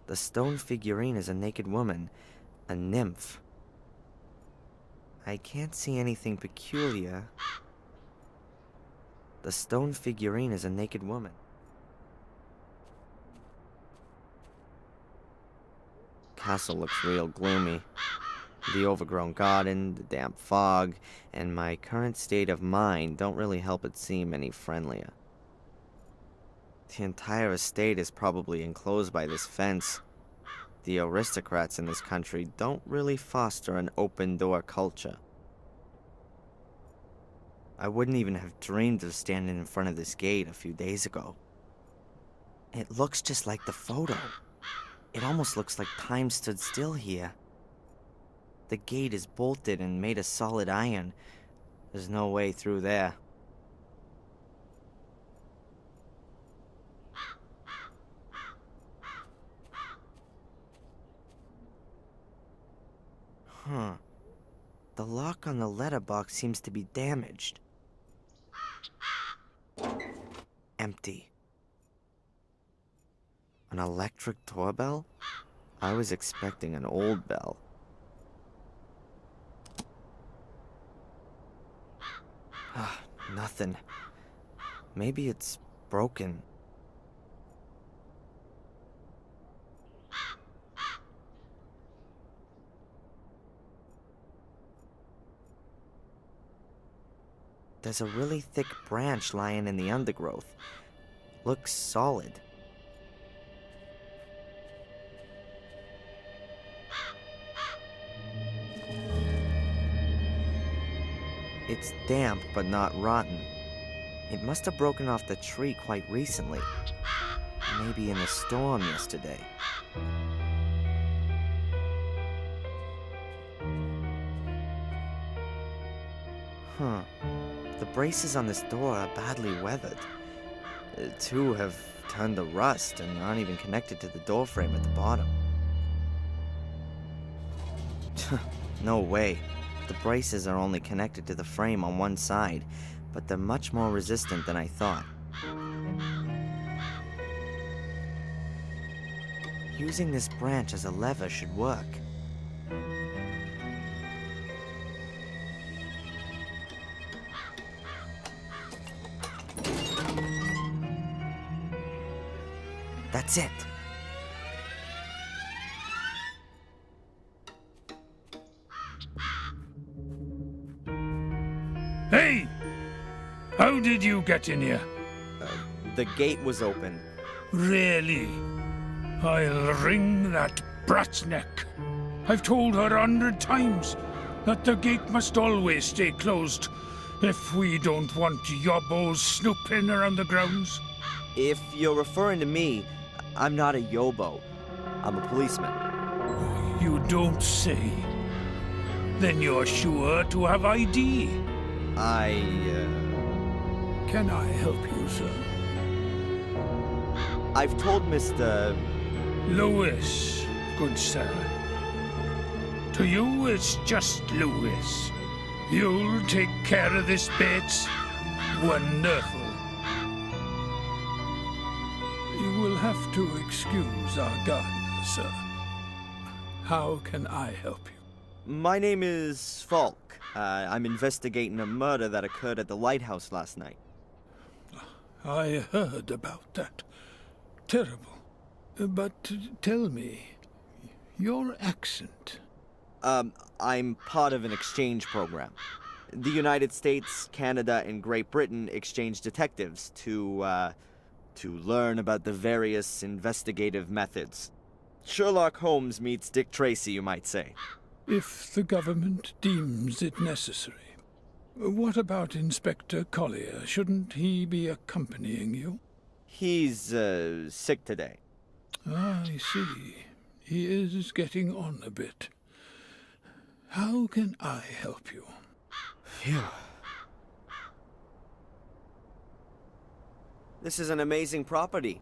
The stone figurine is a naked woman, a nymph. I can't see anything peculiar. The stone figurine is a naked woman. Castle looks real gloomy. The overgrown garden, the damp fog, and my current state of mind don't really help it seem any friendlier. The entire estate is probably enclosed by this fence. The aristocrats in this country don't really foster an open-door culture. I wouldn't even have dreamed of standing in front of this gate a few days ago. It looks just like the photo. It almost looks like time stood still here. The gate is bolted and made of solid iron. There's no way through there. Huh. The lock on the letterbox seems to be damaged. Empty. An electric doorbell? I was expecting an old bell. Nothing. Maybe it's broken. There's a really thick branch lying in the undergrowth. Looks solid. It's damp, but not rotten. It must have broken off the tree quite recently. Maybe in a storm yesterday. Huh. The braces on this door are badly weathered. Two have turned to rust and aren't even connected to the door frame at the bottom. No way. The braces are only connected to the frame on one side, but they're much more resistant than I thought. Using this branch as a lever should work. That's it. Hey! How did you get in here? The gate was open. Really? I'll wring that brat's neck. I've told her 100 times that the gate must always stay closed if we don't want yobbos snooping around the grounds. If you're referring to me, I'm not a yobo. I'm a policeman. You don't say. Then you're sure to have ID. Can I help you, sir? I've told Mr. Lewis, good sir. To you, it's just Lewis. You'll take care of this bit. Wonderful. You will have to excuse our gardener, sir. How can I help you? My name is Falk. I'm investigating a murder that occurred at the lighthouse last night. I heard about that. Terrible. But tell me, your accent. I'm part of an exchange program. The United States, Canada, and Great Britain exchange detectives to learn about the various investigative methods. Sherlock Holmes meets Dick Tracy, you might say. If the government deems it necessary. What about Inspector Collier? Shouldn't he be accompanying you? He's, sick today. I see. He is getting on a bit. How can I help you? Phew. This is an amazing property.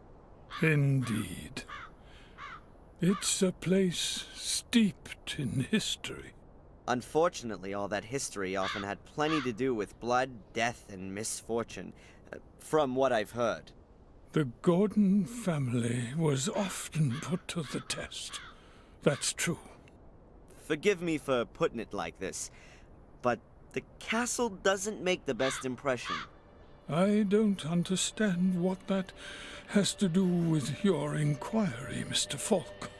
Indeed. It's a place steeped in history. Unfortunately, all that history often had plenty to do with blood, death, and misfortune, from what I've heard. The Gordon family was often put to the test. That's true. Forgive me for putting it like this, but the castle doesn't make the best impression. I don't understand what that has to do with your inquiry, Mr. Falk.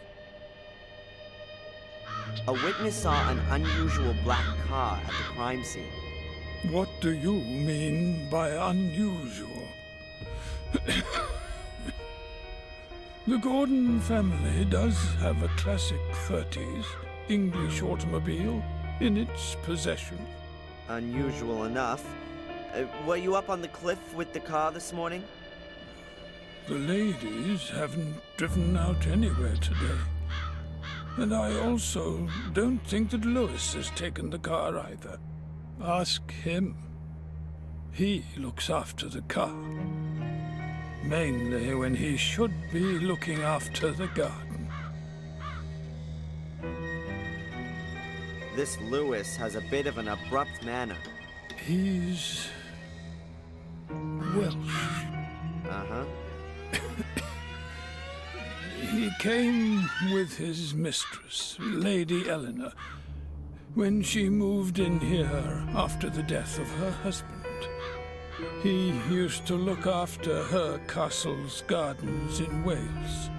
A witness saw an unusual black car at the crime scene. What do you mean by unusual? The Gordon family does have a classic 30s English automobile in its possession. Unusual enough. Were you up on the cliff with the car this morning? The ladies haven't driven out anywhere today. And I also don't think that Lewis has taken the car either. Ask him. He looks after the car. Mainly when he should be looking after the garden. This Lewis has a bit of an abrupt manner. He's Welsh. Uh-huh. He came with his mistress, Lady Eleanor, when she moved in here after the death of her husband. He used to look after her castle's gardens in Wales.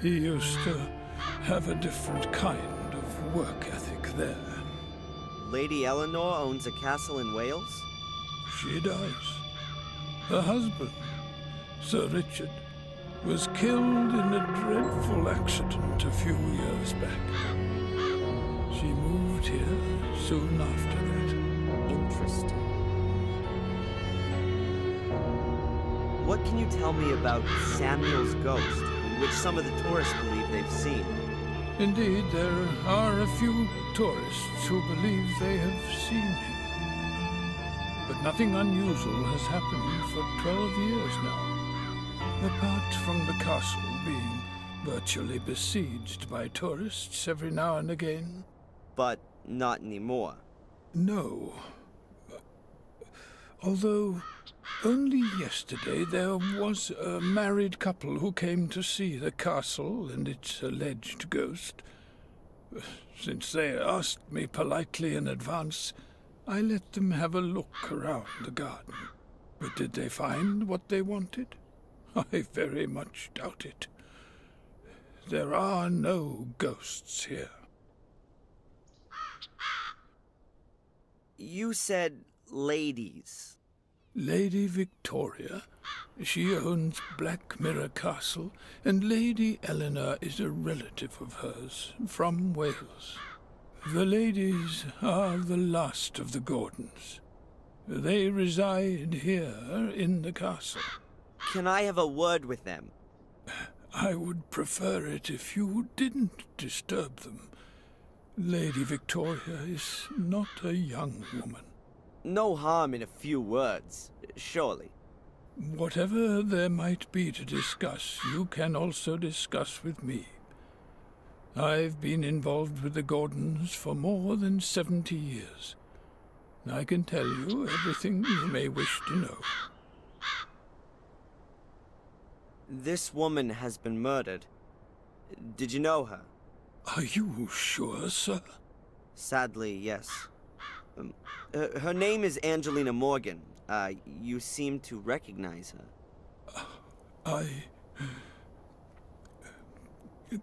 He used to have a different kind of work ethic there. Lady Eleanor owns a castle in Wales? She does. Her husband, Sir Richard, was killed in a dreadful accident a few years back. She moved here soon after that. Interesting. What can you tell me about Samuel's ghost, which some of the tourists believe they've seen? Indeed, there are a few tourists who believe they have seen him. But nothing unusual has happened for 12 years now, apart from the castle being virtually besieged by tourists every now and again. But not anymore. No. Although only yesterday there was a married couple who came to see the castle and its alleged ghost. Since they asked me politely in advance, I let them have a look around the garden. But did they find what they wanted? I very much doubt it. There are no ghosts here. You said ladies. Lady Victoria, she owns Black Mirror Castle, and Lady Eleanor is a relative of hers from Wales. The ladies are the last of the Gordons. They reside here in the castle. Can I have a word with them? I would prefer it if you didn't disturb them. Lady Victoria is not a young woman. No harm in a few words, surely. Whatever there might be to discuss, you can also discuss with me. I've been involved with the Gordons for more than 70 years. I can tell you everything you may wish to know. This woman has been murdered. Did you know her? Are you sure, sir? Sadly, yes. Her name is Angelina Morgan. You seem to recognize her.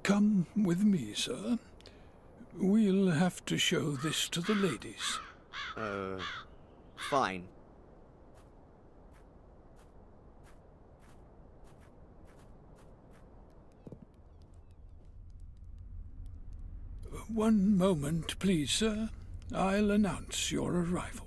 Come with me, sir. We'll have to show this to the ladies. Fine. One moment, please, sir. I'll announce your arrival.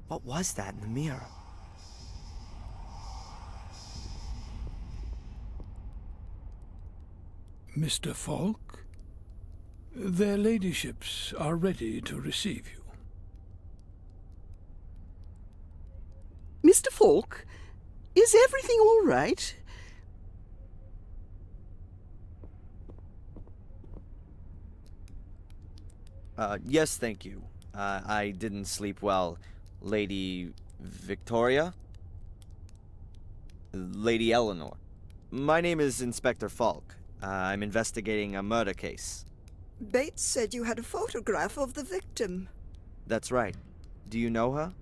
What was that in the mirror? Mr. Falk, their ladyships are ready to receive you. Mr. Falk, is everything all right? Yes, thank you. I didn't sleep well. Lady Victoria? Lady Eleanor. My name is Inspector Falk. I'm investigating a murder case. Bates said you had a photograph of the victim. That's right. Do you know her?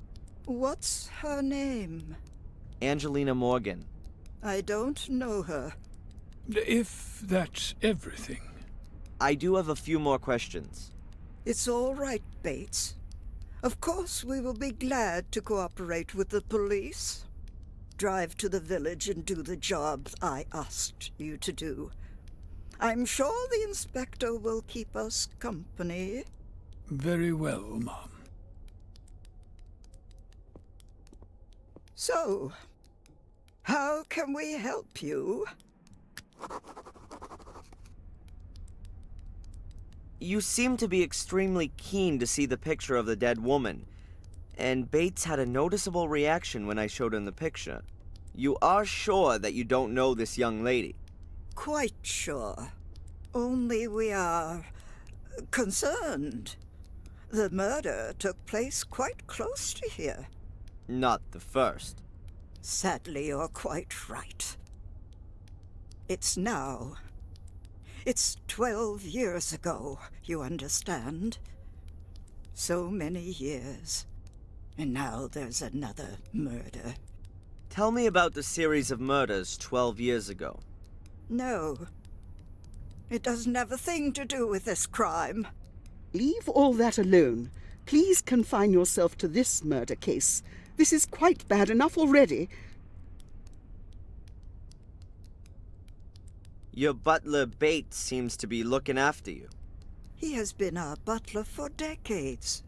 What's her name? Angelina Morgan. I don't know her. If that's everything. I do have a few more questions. It's all right, Bates. Of course we will be glad to cooperate with the police. Drive to the village and do the job I asked you to do. I'm sure the inspector will keep us company. Very well, Mom. So, how can we help you? You seem to be extremely keen to see the picture of the dead woman, and Bates had a noticeable reaction when I showed him the picture. You are sure that you don't know this young lady? Quite sure. Only we are concerned. The murder took place quite close to here. Not the first. Sadly, you're quite right. It's now. It's 12 years ago, you understand? So many years. And now there's another murder. Tell me about the series of murders 12 years ago. No. It doesn't have a thing to do with this crime. Leave all that alone. Please confine yourself to this murder case. This is quite bad enough already. Your butler Bates seems to be looking after you. He has been our butler for decades.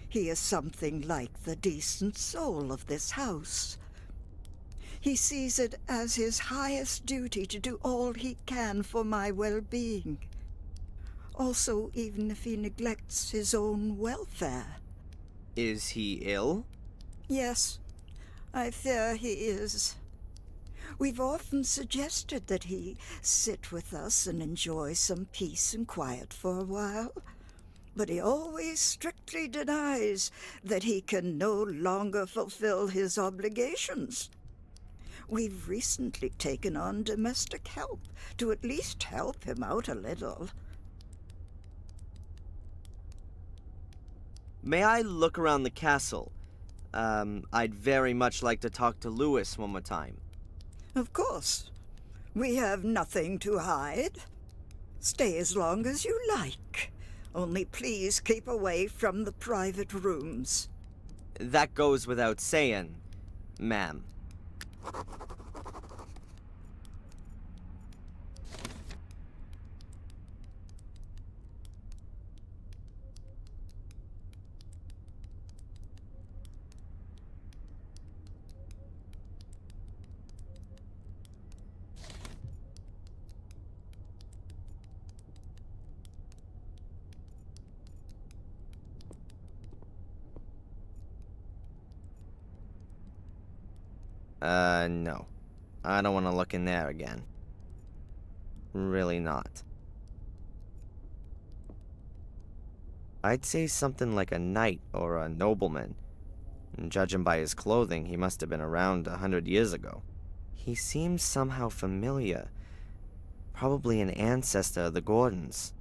He is something like the decent soul of this house. He sees it as his highest duty to do all he can for my well-being. Also, even if he neglects his own welfare. Is he ill? Yes, I fear he is. We've often suggested that he sit with us and enjoy some peace and quiet for a while, but he always strictly denies that he can no longer fulfill his obligations. We've recently taken on domestic help to at least help him out a little. May I look around the castle? I'd very much like to talk to Lewis one more time. Of course. We have nothing to hide. Stay as long as you like. Only please keep away from the private rooms. That goes without saying, ma'am. No. I don't want to look in there again. Really not. I'd say something like a knight or a nobleman. And judging by his clothing, he must have been around 100 years ago. He seems somehow familiar. Probably an ancestor of the Gordons.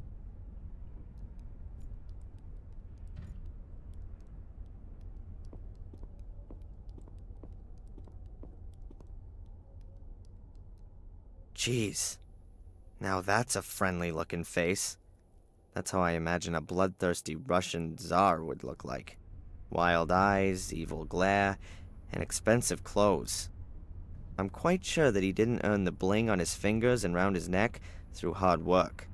Jeez. Now that's a friendly-looking face. That's how I imagine a bloodthirsty Russian czar would look like. Wild eyes, evil glare, and expensive clothes. I'm quite sure that he didn't earn the bling on his fingers and round his neck through hard work.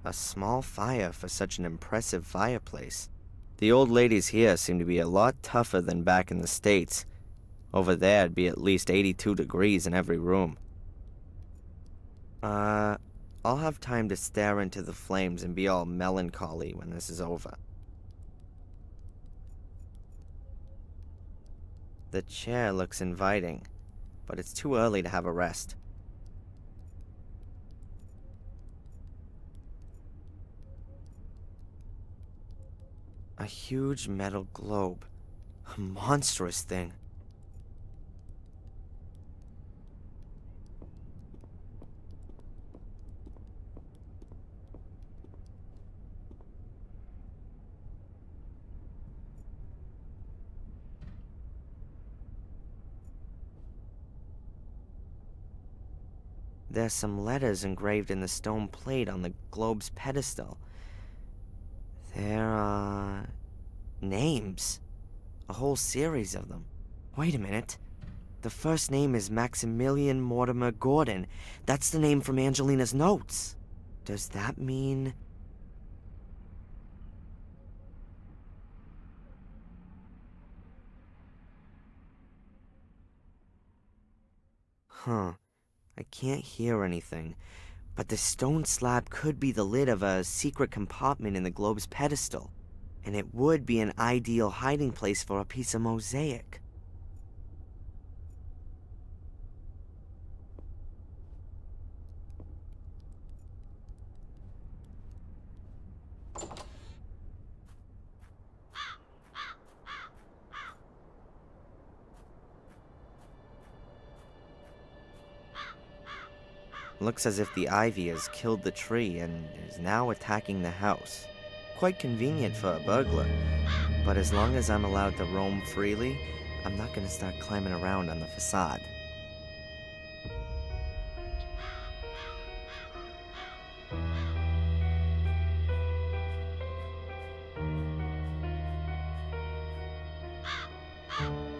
A small fire for such an impressive fireplace. The old ladies here seem to be a lot tougher than back in the States. Over there, it'd be at least 82 degrees in every room. I'll have time to stare into the flames and be all melancholy when this is over. The chair looks inviting, but it's too early to have a rest. huge metal globe. A monstrous thing. There's some letters engraved in the stone plate on the globe's pedestal. There are names. A whole series of them. Wait a minute. The first name is Maximilian Mortimer Gordon. That's the name from Angelina's notes. Does that mean... Huh. I can't hear anything, but the stone slab could be the lid of a secret compartment in the globe's pedestal, and it would be an ideal hiding place for a piece of mosaic. Looks as if the ivy has killed the tree and is now attacking the house. Quite convenient for a burglar, but as long as I'm allowed to roam freely, I'm not gonna start climbing around on the facade.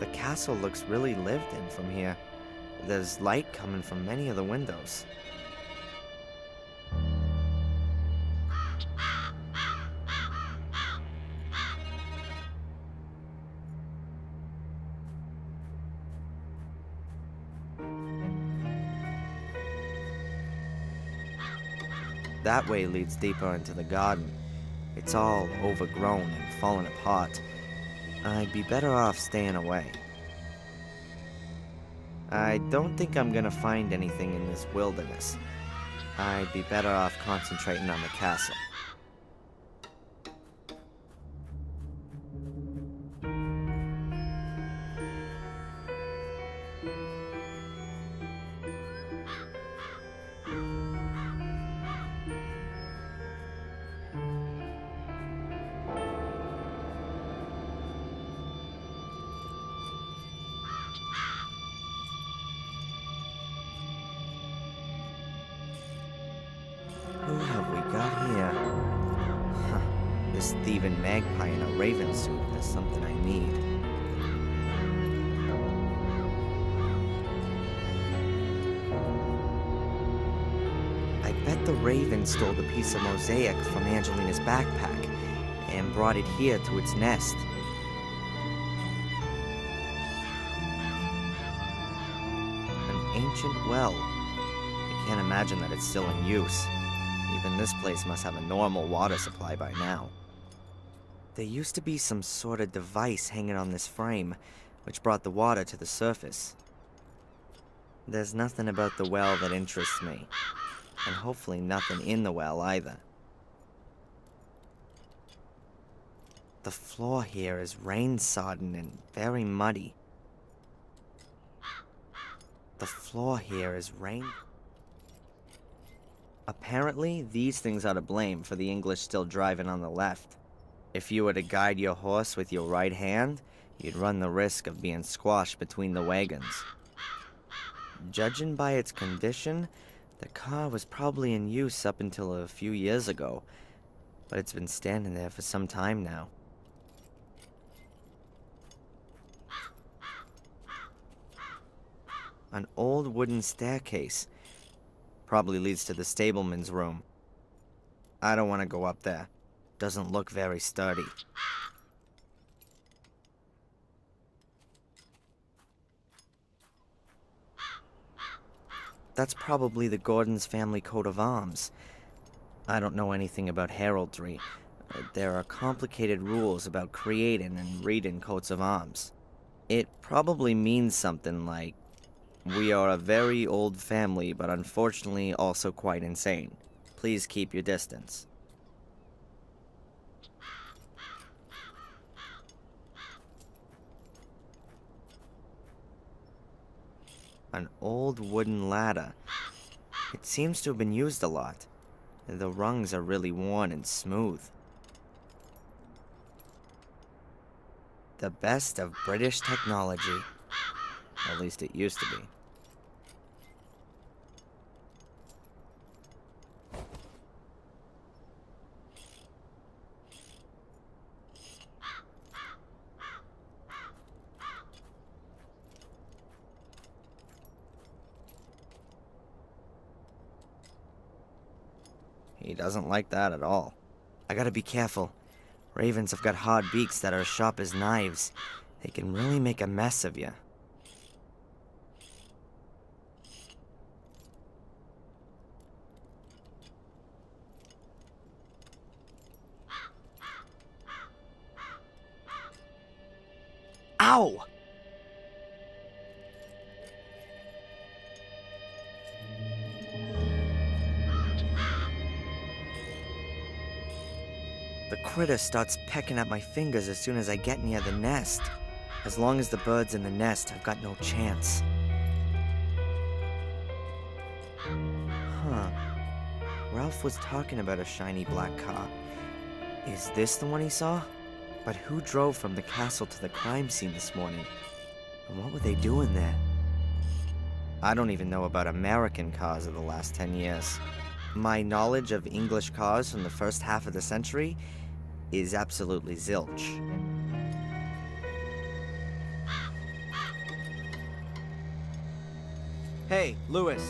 The castle looks really lived in from here. There's light coming from many of the windows. That way leads deeper into the garden. It's all overgrown and fallen apart. I'd be better off staying away. I don't think I'm gonna find anything in this wilderness. I'd be better off concentrating on the castle. Who have we got here? Huh. This thieving magpie in a raven suit is something I need. I bet the raven stole the piece of mosaic from Angelina's backpack and brought it here to its nest. An ancient well. I can't imagine that it's still in use. Even this place must have a normal water supply by now. There used to be some sort of device hanging on this frame, which brought the water to the surface. There's nothing about the well that interests me, and hopefully nothing in the well either. The floor here is rain-sodden and very muddy. The floor here is rain... Apparently, these things are to blame for the English still driving on the left. If you were to guide your horse with your right hand, you'd run the risk of being squashed between the wagons. Judging by its condition, the car was probably in use up until a few years ago, but it's been standing there for some time now. An old wooden staircase. Probably leads to the stableman's room. I don't want to go up there. Doesn't look very sturdy. That's probably the Gordon's family coat of arms. I don't know anything about heraldry. There are complicated rules about creating and reading coats of arms. It probably means something like, "We are a very old family, but unfortunately also quite insane. Please keep your distance." An old wooden ladder. It seems to have been used a lot. The rungs are really worn and smooth. The best of British technology. At least it used to be. He doesn't like that at all. I gotta be careful. Ravens have got hard beaks that are as sharp as knives. They can really make a mess of you. Ow! The critter starts pecking at my fingers as soon as I get near the nest. As long as the bird's in the nest, I've got no chance. Huh. Ralph was talking about a shiny black car. Is this the one he saw? But who drove from the castle to the crime scene this morning? And what were they doing there? I don't even know about American cars of the last 10 years. My knowledge of English cars from the first half of the century is absolutely zilch. Hey, Lewis.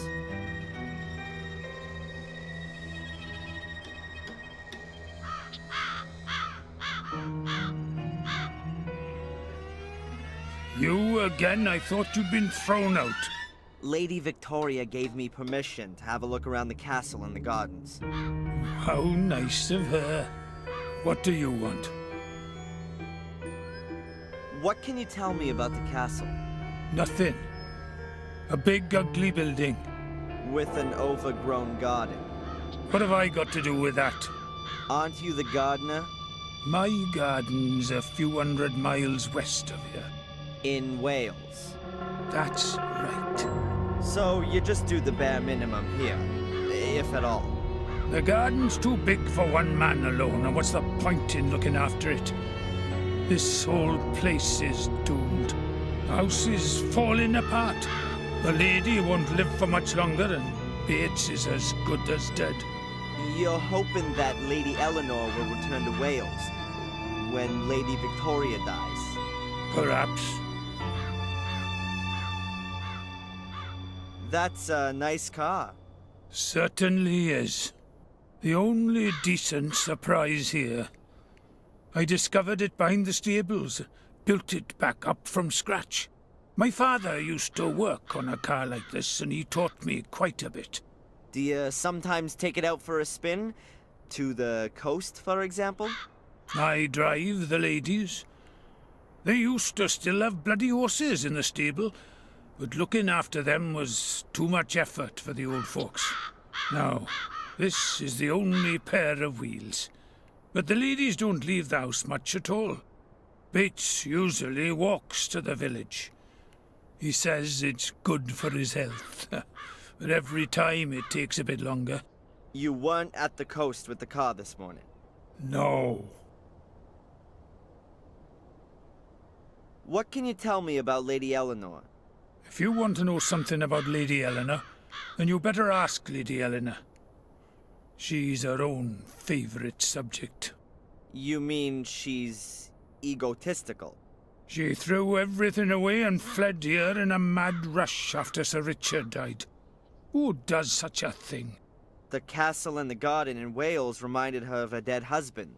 You again? I thought you'd been thrown out. Lady Victoria gave me permission to have a look around the castle and the gardens. How nice of her. What do you want? What can you tell me about the castle? Nothing. A big, ugly building. With an overgrown garden. What have I got to do with that? Aren't you the gardener? My garden's a few hundred miles west of here. In Wales. That's right. So you just do the bare minimum here, if at all. The garden's too big for one man alone, and what's the point in looking after it? This whole place is doomed. The house is falling apart. The lady won't live for much longer, and Bates is as good as dead. You're hoping that Lady Eleanor will return to Wales when Lady Victoria dies? Perhaps. That's a nice car. Certainly is. The only decent surprise here. I discovered it behind the stables, built it back up from scratch. My father used to work on a car like this, and he taught me quite a bit. Do you sometimes take it out for a spin? To the coast, for example? I drive the ladies. They used to still have bloody horses in the stable, but looking after them was too much effort for the old folks. Now, this is the only pair of wheels. But the ladies don't leave the house much at all. Bates usually walks to the village. He says it's good for his health, but every time it takes a bit longer. You weren't at the coast with the car this morning? No. What can you tell me about Lady Eleanor? If you want to know something about Lady Eleanor, then you better ask Lady Eleanor. She's her own favourite subject. You mean she's egotistical? She threw everything away and fled here in a mad rush after Sir Richard died. Who does such a thing? The castle and the garden in Wales reminded her of her dead husband.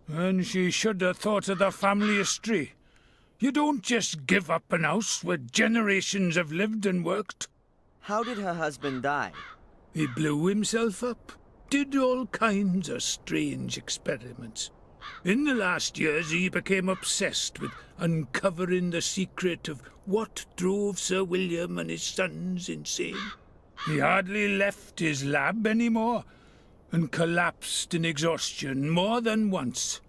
And she should have thought of the family history. You don't just give up an house where generations have lived and worked. How did her husband die? He blew himself up, did all kinds of strange experiments. In the last years, he became obsessed with uncovering the secret of what drove Sir William and his sons insane. He hardly left his lab anymore, and collapsed in exhaustion more than once.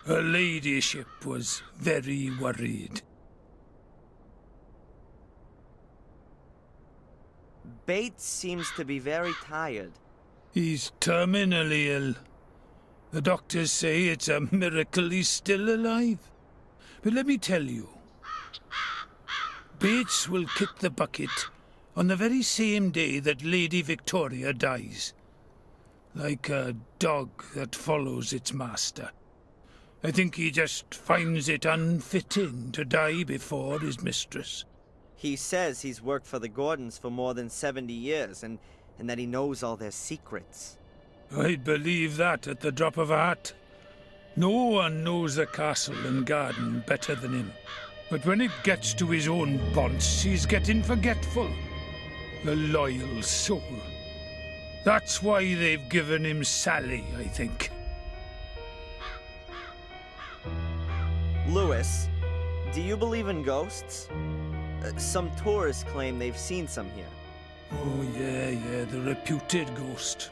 Her ladyship was very worried. Bates seems to be very tired. He's terminally ill. The doctors say it's a miracle he's still alive. But let me tell you, Bates will kick the bucket on the very same day that Lady Victoria dies. Like a dog that follows its master. I think he just finds it unfitting to die before his mistress. He says he's worked for the Gordons for more than 70 years, and that he knows all their secrets. I'd believe that at the drop of a hat. No one knows the castle and garden better than him. But when it gets to his own bonds, he's getting forgetful. The loyal soul. That's why they've given him Sally, I think. Lewis, do you believe in ghosts? Some tourists claim they've seen some here. Oh, yeah, the reputed ghost.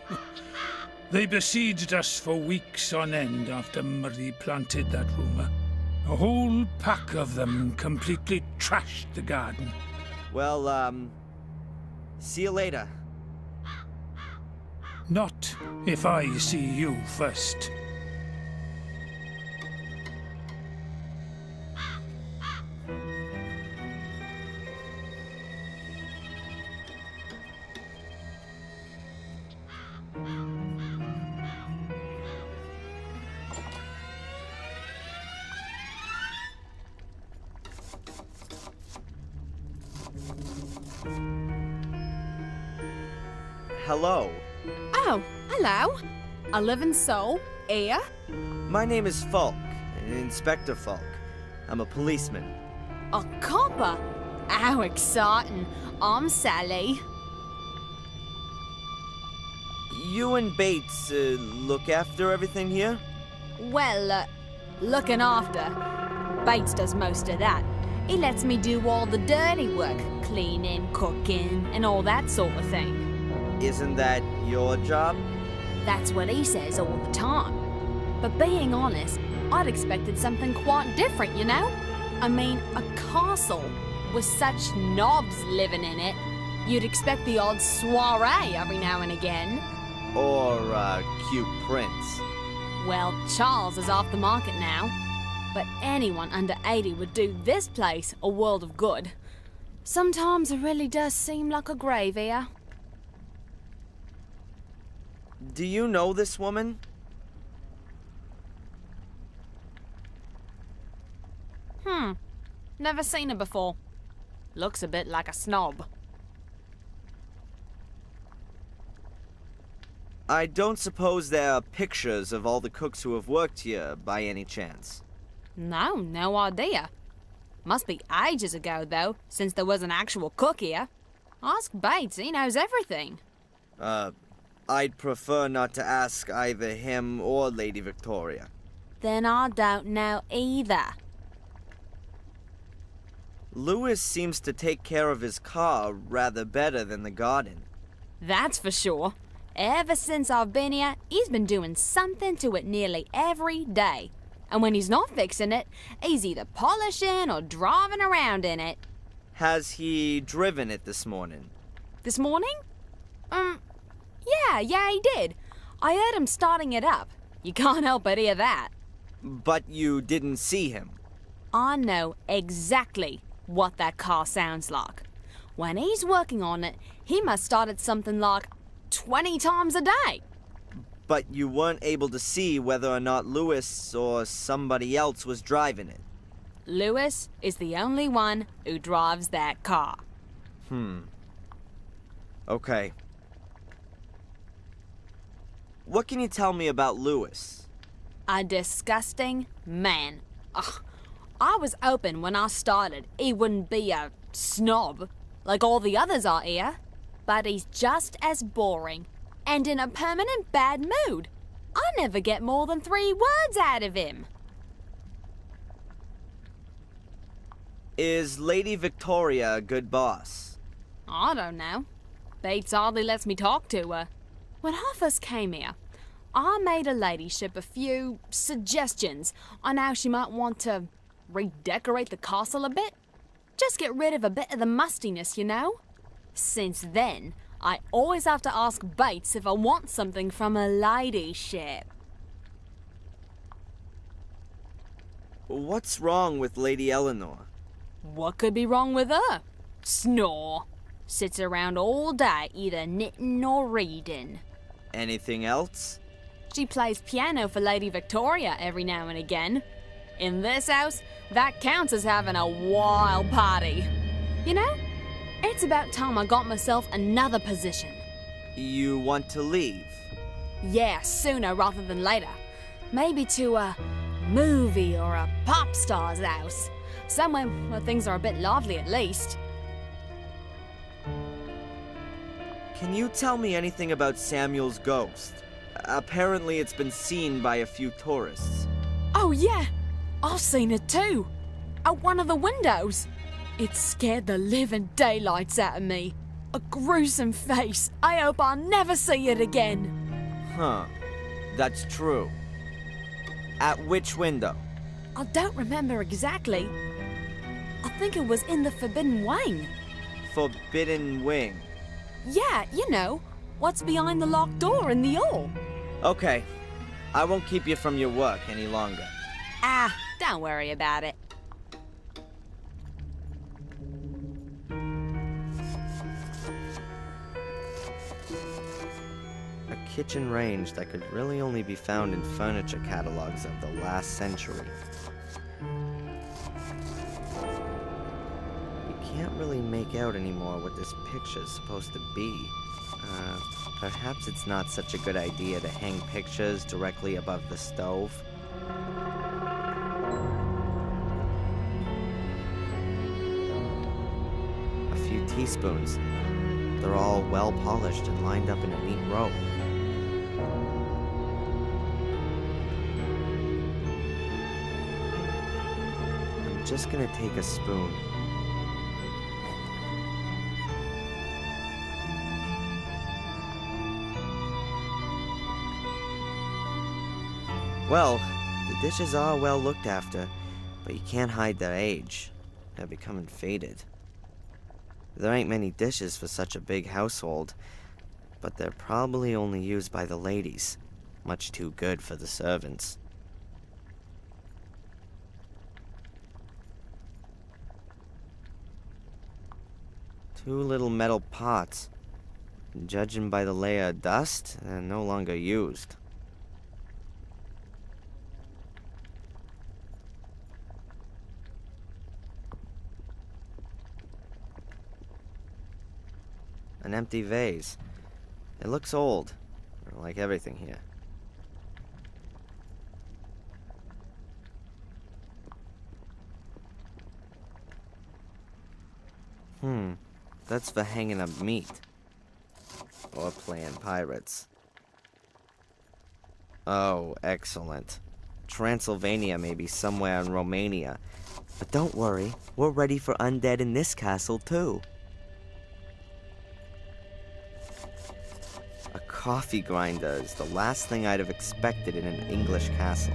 They besieged us for weeks on end after Murray planted that rumour. A whole pack of them completely trashed the garden. Well, see you later. Not if I see you first. Hello. Oh, hello. A living soul, here? My name is Falk, Inspector Falk. I'm a policeman. A copper? How exciting. I'm Sally. You and Bates look after everything here? Well, looking after. Bates does most of that. He lets me do all the dirty work, cleaning, cooking, and all that sort of thing. Isn't that your job? That's what he says all the time. But being honest, I'd expected something quite different, you know? I mean, a castle with such knobs living in it. You'd expect the odd soiree every now and again. Or a cute prince. Well, Charles is off the market now. But anyone under 80 would do this place a world of good. Sometimes it really does seem like a grave here. Do you know this woman? Never seen her before. Looks a bit like a snob. I don't suppose there are pictures of all the cooks who have worked here by any chance. No idea. Must be ages ago, though, since there was an actual cook here. Ask Bates, he knows everything. I'd prefer not to ask either him or Lady Victoria. Then I don't know either. Lewis seems to take care of his car rather better than the garden. That's for sure. Ever since I've been here, he's been doing something to it nearly every day. And when he's not fixing it, he's either polishing or driving around in it. Has he driven it this morning? This morning? Yeah, he did. I heard him starting it up. You can't help but hear that. But you didn't see him. I know exactly what that car sounds like. When he's working on it, he must start it something like 20 times a day. But you weren't able to see whether or not Lewis or somebody else was driving it. Lewis is the only one who drives that car. Okay. What can you tell me about Lewis? A disgusting man. Ugh. I was hoping when I started he wouldn't be a snob like all the others are here. But he's just as boring and in a permanent bad mood. I never get more than 3 words out of him. Is Lady Victoria a good boss? I don't know. Bates hardly lets me talk to her. When I first came here, I made her ladyship a few suggestions on how she might want to redecorate the castle a bit. Just get rid of a bit of the mustiness, you know? Since then, I always have to ask Bates if I want something from a ladyship. What's wrong with Lady Eleanor? What could be wrong with her? Snore. Sits around all day either knitting or reading. Anything else? She plays piano for Lady Victoria every now and again. In this house, that counts as having a wild party. You know, it's about time I got myself another position. You want to leave? Yeah, sooner rather than later. Maybe to a movie or a pop star's house. Somewhere where things are a bit lively at least. Can you tell me anything about Samuel's ghost? Apparently it's been seen by a few tourists. Oh yeah, I've seen it too. At one of the windows. It scared the living daylights out of me. A gruesome face. I hope I'll never see it again. Huh. That's true. At which window? I don't remember exactly. I think it was in the Forbidden Wing. Forbidden Wing. Yeah, you know, what's behind the locked door in the hall. Okay. I won't keep you from your work any longer. Ah, don't worry about it. A kitchen range that could really only be found in furniture catalogs of the last century. You can't really make out anymore what this picture's supposed to be. Perhaps it's not such a good idea to hang pictures directly above the stove. A few teaspoons. They're all well polished and lined up in a neat row. I'm just gonna take a spoon. Well, the dishes are well looked after, but you can't hide their age. They're becoming faded. There ain't many dishes for such a big household, but they're probably only used by the ladies. Much too good for the servants. Two little metal pots. Judging by the layer of dust, they're no longer used. An empty vase. It looks old, like everything here. That's for hanging up meat. Or playing pirates. Oh, excellent. Transylvania may be somewhere in Romania. But don't worry, we're ready for undead in this castle too. A coffee grinder is the last thing I'd have expected in an English castle,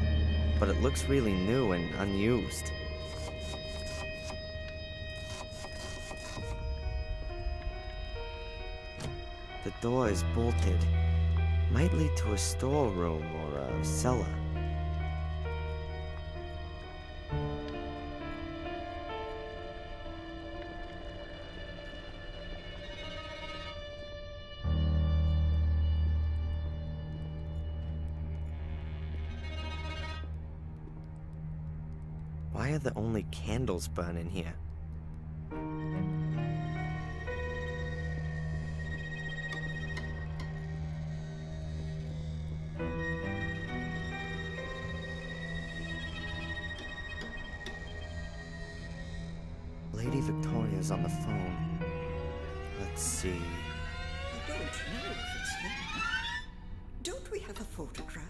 but it looks really new and unused. The door is bolted. Might lead to a storeroom or a cellar. Why are there only candles burning here? Lady Victoria's on the phone. Let's see. I don't know if it's him. Don't we have a photograph?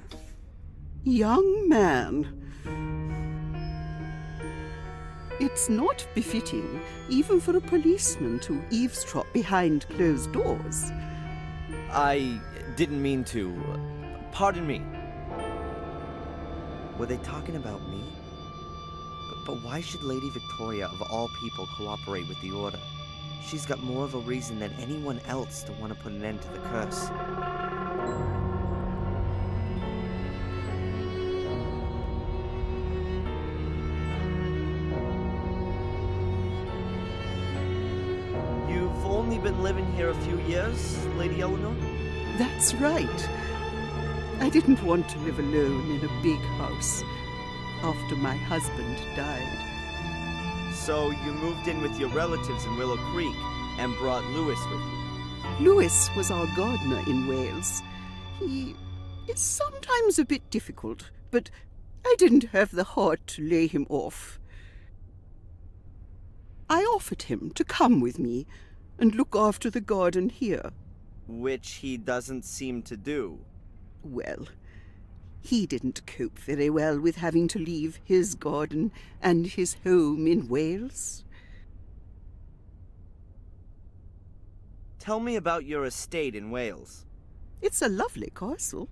Young man. It's not befitting, even for a policeman, to eavesdrop behind closed doors. I didn't mean to. Pardon me. Were they talking about me? But why should Lady Victoria, of all people, cooperate with the Order? She's got more of a reason than anyone else to want to put an end to the curse. You've only been living here a few years, Lady Eleanor? That's right. I didn't want to live alone in a big house after my husband died. So you moved in with your relatives in Willow Creek and brought Lewis with you? Lewis was our gardener in Wales. He is sometimes a bit difficult, but I didn't have the heart to lay him off. I offered him to come with me and look after the garden here. Which he doesn't seem to do. Well, he didn't cope very well with having to leave his garden and his home in Wales. Tell me about your estate in Wales. It's a lovely castle.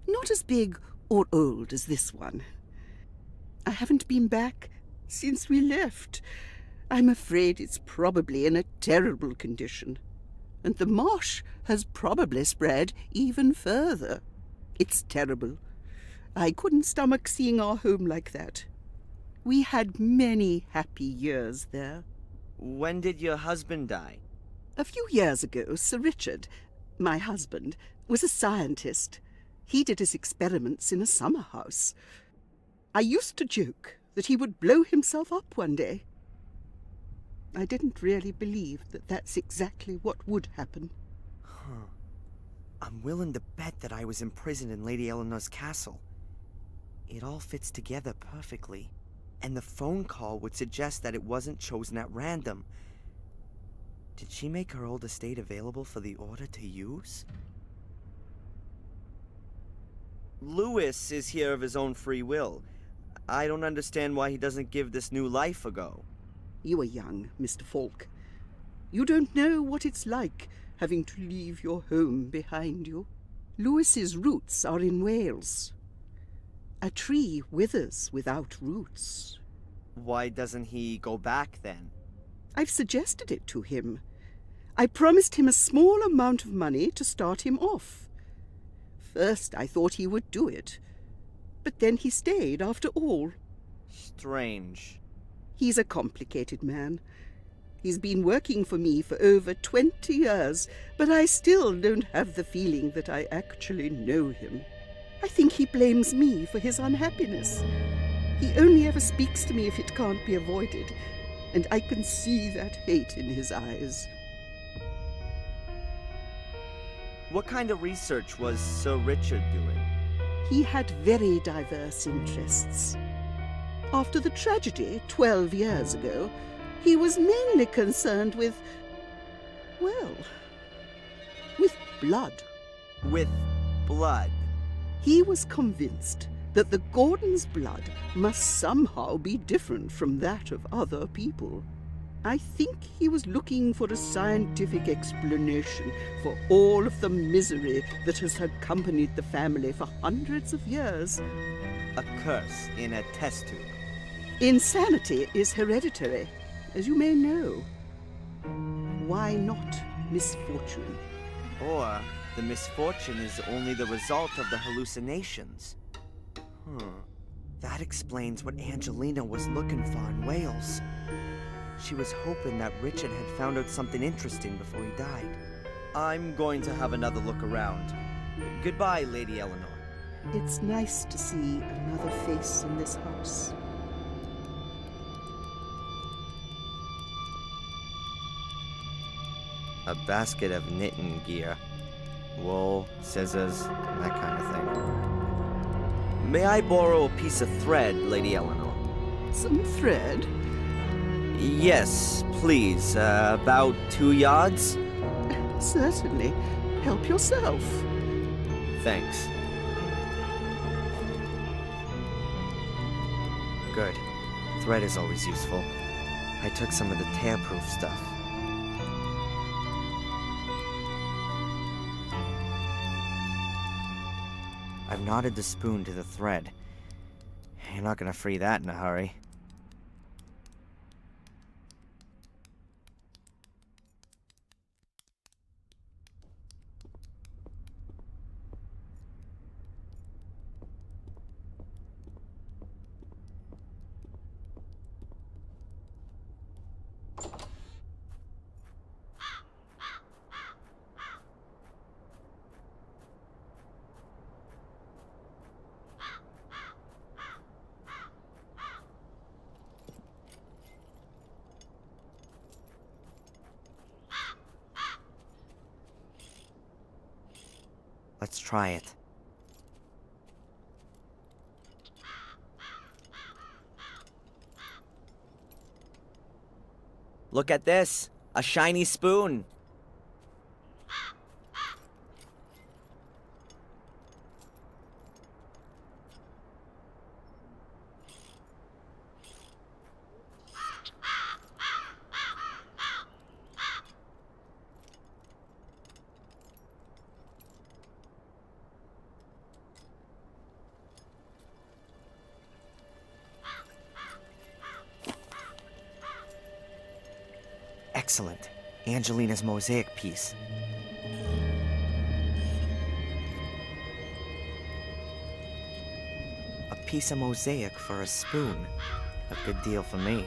Not as big or old as this one. I haven't been back since we left. I'm afraid it's probably in a terrible condition. And the marsh has probably spread even further. It's terrible. I couldn't stomach seeing our home like that. We had many happy years there. When did your husband die? A few years ago, Sir Richard, my husband, was a scientist. He did his experiments in a summer house. I used to joke that he would blow himself up one day. I didn't really believe that that's exactly what would happen. I'm willing to bet that I was imprisoned in Lady Eleanor's castle. It all fits together perfectly. And the phone call would suggest that it wasn't chosen at random. Did she make her old estate available for the Order to use? Lewis is here of his own free will. I don't understand why he doesn't give this new life a go. You are young, Mr. Falk. You don't know what it's like having to leave your home behind you. Lewis's roots are in Wales. A tree withers without roots. Why doesn't he go back then? I've suggested it to him. I promised him a small amount of money to start him off. First I thought he would do it, but then he stayed after all. Strange. He's a complicated man. He's been working for me for over 20 years, but I still don't have the feeling that I actually know him. I think he blames me for his unhappiness. He only ever speaks to me if it can't be avoided, and I can see that hate in his eyes. What kind of research was Sir Richard doing? He had very diverse interests. After the tragedy 12 years ago, he was mainly concerned with, well, with blood. With blood? He was convinced that the Gordons' blood must somehow be different from that of other people. I think he was looking for a scientific explanation for all of the misery that has accompanied the family for hundreds of years. A curse in a test tube. Insanity is hereditary, as you may know. Why not misfortune? Or the misfortune is only the result of the hallucinations. That explains what Angelina was looking for in Wales. She was hoping that Richard had found out something interesting before he died. I'm going to have another look around. Goodbye, Lady Eleanor. It's nice to see another face in this house. A basket of knitting gear. Wool, scissors, and that kind of thing. May I borrow a piece of thread, Lady Eleanor? Some thread? Yes, please. About 2 yards? Certainly. Help yourself. Thanks. Good. Thread is always useful. I took some of the tear-proof stuff. I've knotted the spoon to the thread. You're not gonna free that in a hurry. Let's try it. Look at this! A shiny spoon! Excellent. Angelina's mosaic piece. A piece of mosaic for a spoon. A good deal for me.